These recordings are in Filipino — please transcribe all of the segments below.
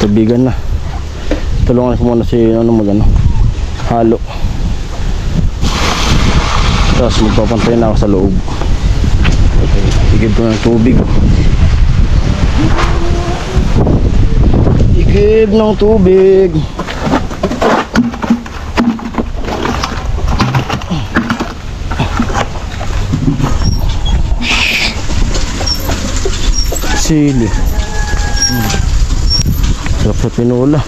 tubigan na. Tulungan ko muna si ano magano halo. Tapos magpapantay na ako sa loob. Okay, igib ko ng tubig. Igib ng tubig. Sili. Sarap sa tinola.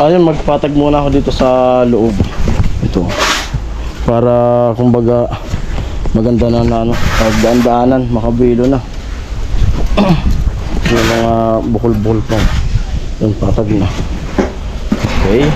Ayun, magpatag muna ako dito sa loob. Ito. Para kumbaga maganda na ano, pagdaan-daanan, makabilo na. Yung mga bukol-bukol pa. Yung patag na. Okay.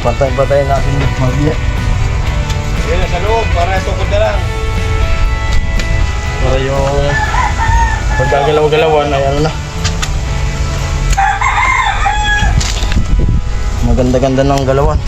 Pantay-pantay natin yung magbiya. Yan na sa loob, para tukod na lang. Para yung pagkagalaw-galawan ay ano na. Maganda-ganda ng galawan.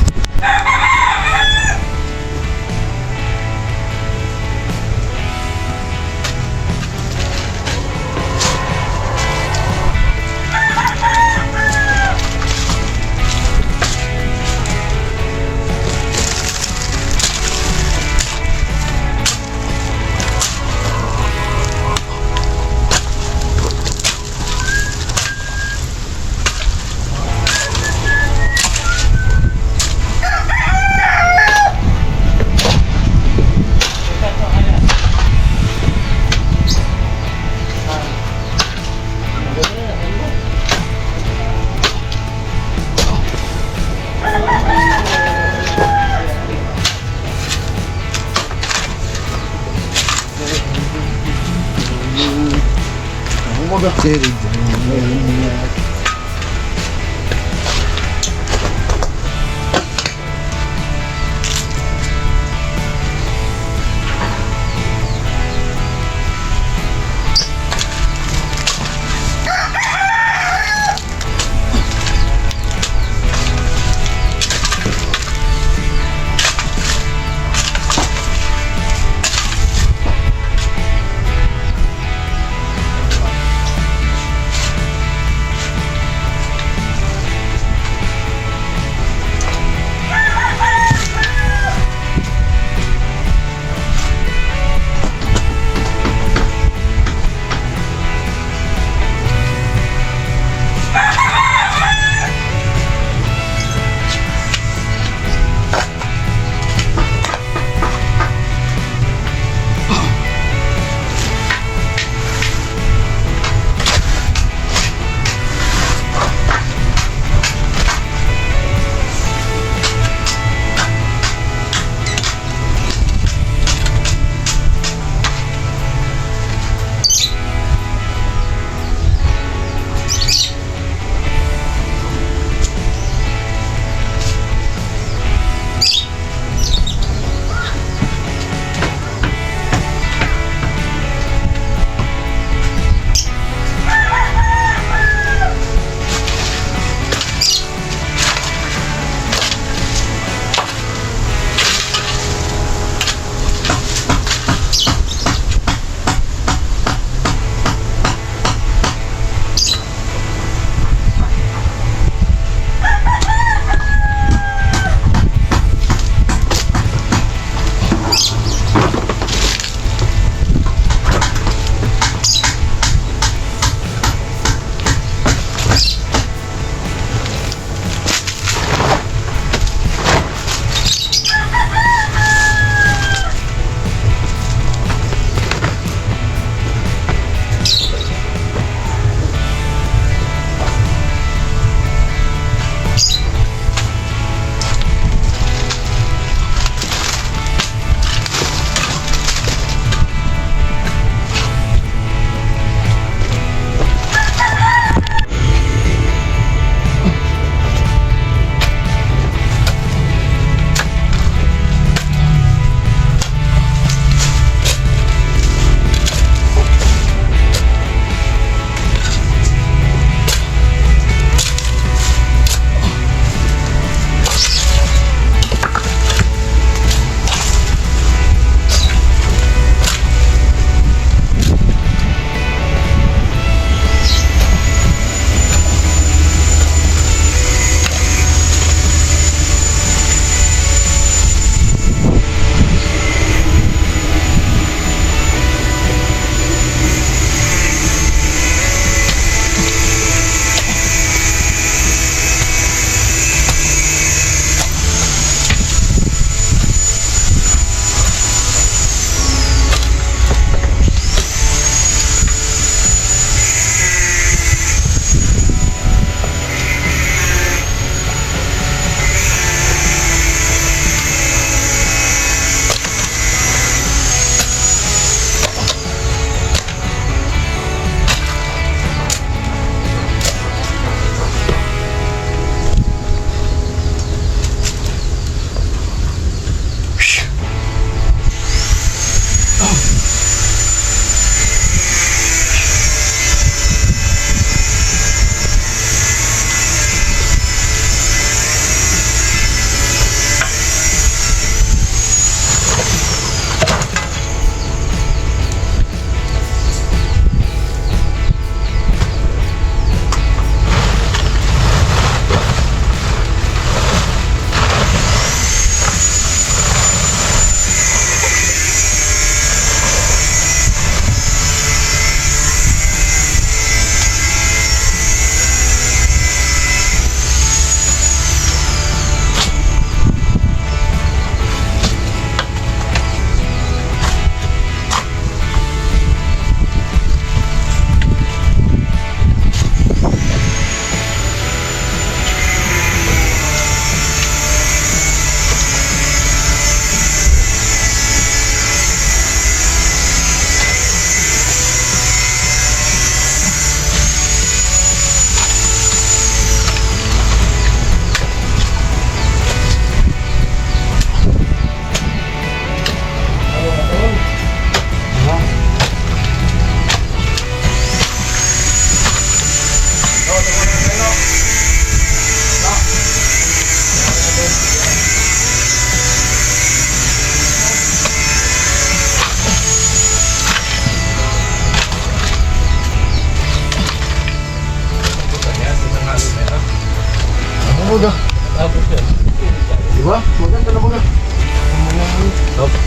Maganda na mga.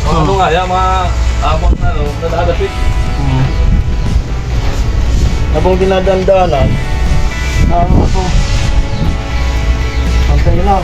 Ano nga, yung mga amang na, nadadapit. Habang dinadandaanan, ito. Pantay na.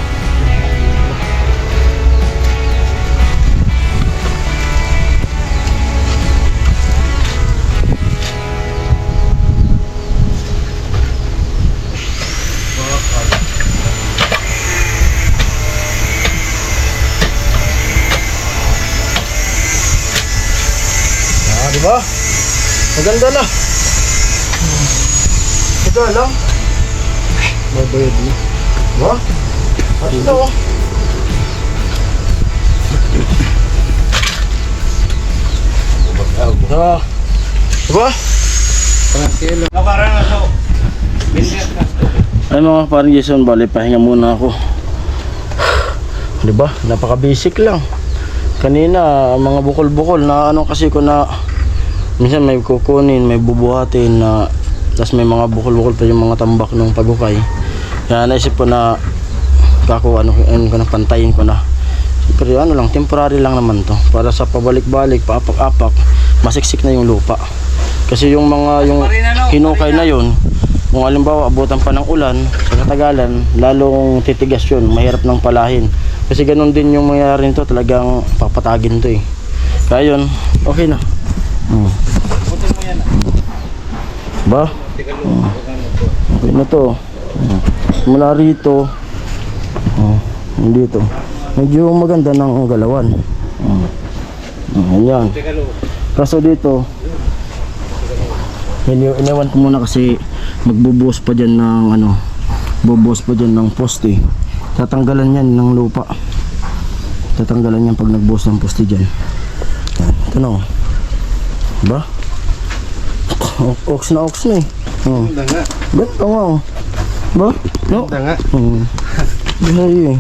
Diba? Maganda na. Ito lang. Mabayad na. Diba? At ito. Diba? Nakarang na so. Business na. Ay mga parang Jason, bali pahinga muna ako. Diba? Napaka-basic lang. Kanina, mga bukol-bukol na ano kasi ko na minsan may kukunin, may bubuhatin na tapos may mga bukol-bukol pa yung mga tambak ng pagukay. Kaya naisip ko na kako ano ko na pantayin ko na. Pero ano lang, temporary lang naman to para sa pabalik-balik, paapak-apak, masiksik na yung lupa. Kasi yung mga yung hinukay na yun, kung halimbawa abutan pa ng ulan sa katagalan, lalong titigas yun, mahirap nang palahin. Kasi ganun din yung mangyayari nito, talagang papatagin to eh. Kaya yun, okay na. Butin mo yan. Ba? Okay na to. Mula rito, dito. Medyo maganda ng galawan. Ayan. Kaso dito, iniwan ko muna kasi magbubuhos pa dyan ng ano, bubuhos pa dyan ng poste. Tatanggalan yan ng lupa. Tatanggalan yan pag nagbuhos ng poste dyan. Ito na. Ba? Ox na eh. Danga. Ba't nga? Ba? No? Danga. Binari eh.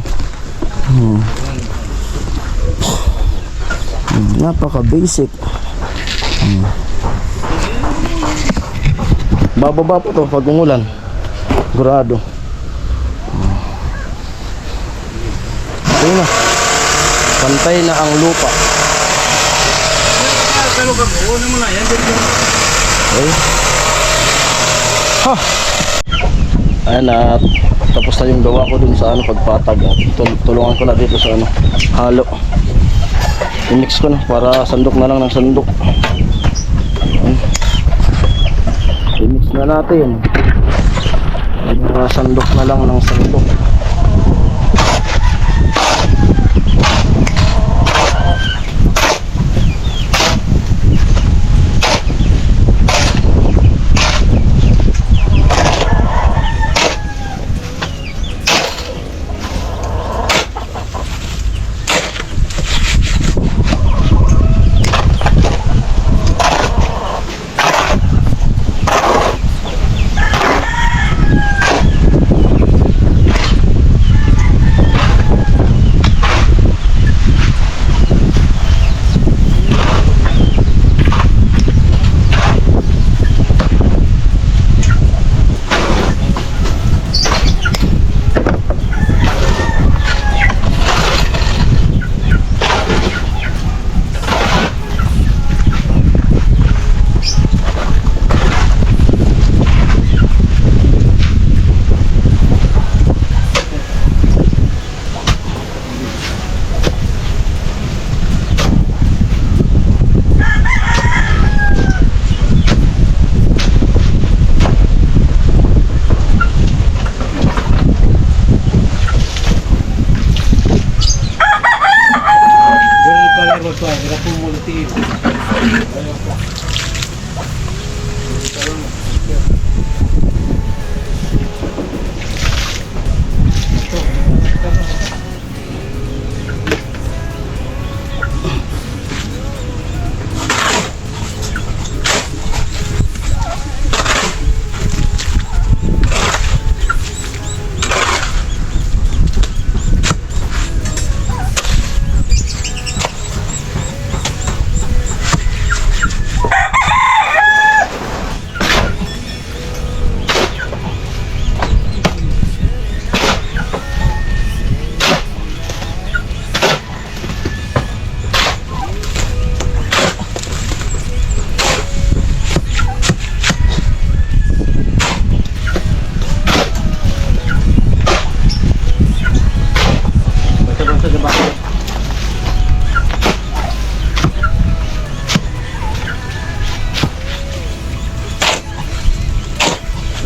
Napaka-basic. Bababa po to pag umulan. Sigurado. Okay na. Pantay na ang lupa. Pero ano mo na yan? Okay. Ha! Ayan na. Tapos na yung gawa ko dun sa ano, pagpatag. Tulungan ko na dito sa ano, halo. I-mix ko na para sandok na lang ng sandok. Ayan. I-mix na natin. Para sandok na lang ng sandok.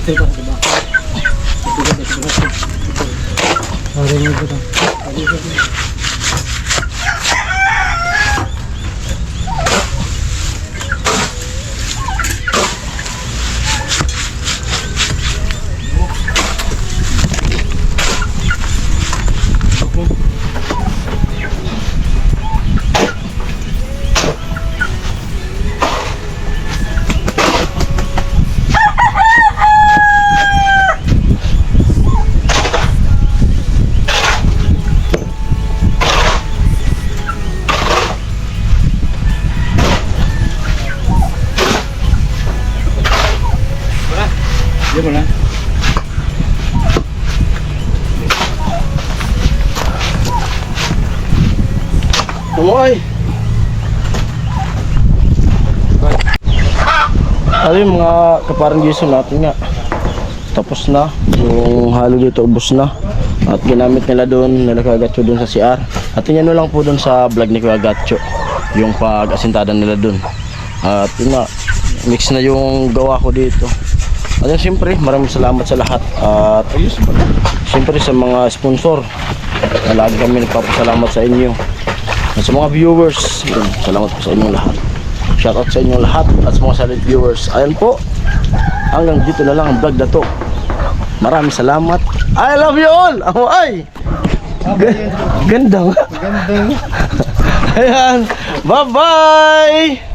Diyan mo na. Tumoy! Ayun mga kaparang Jason natin nga. Tapos na. Yung halo dito ubos na. At ginamit nila doon, nila Kuya Gatcho doon sa CR. At yun lang po doon sa vlog ni Kuya Gatcho. Yung pag-asintada nila doon. At yun nga, mix na yung gawa ko dito. At yun, siyempre, maraming salamat sa lahat. At siyempre sa mga sponsor. Lagi kami nagpapasalamat sa inyo. At sa mga viewers, yun, salamat po sa inyong lahat. Shoutout sa inyong lahat at sa mga silent viewers. Ayan po, hanggang dito na lang ang vlog na to. Maraming salamat. I love you all! Ay! Ganda nga. Ganda. Ayan, bye-bye!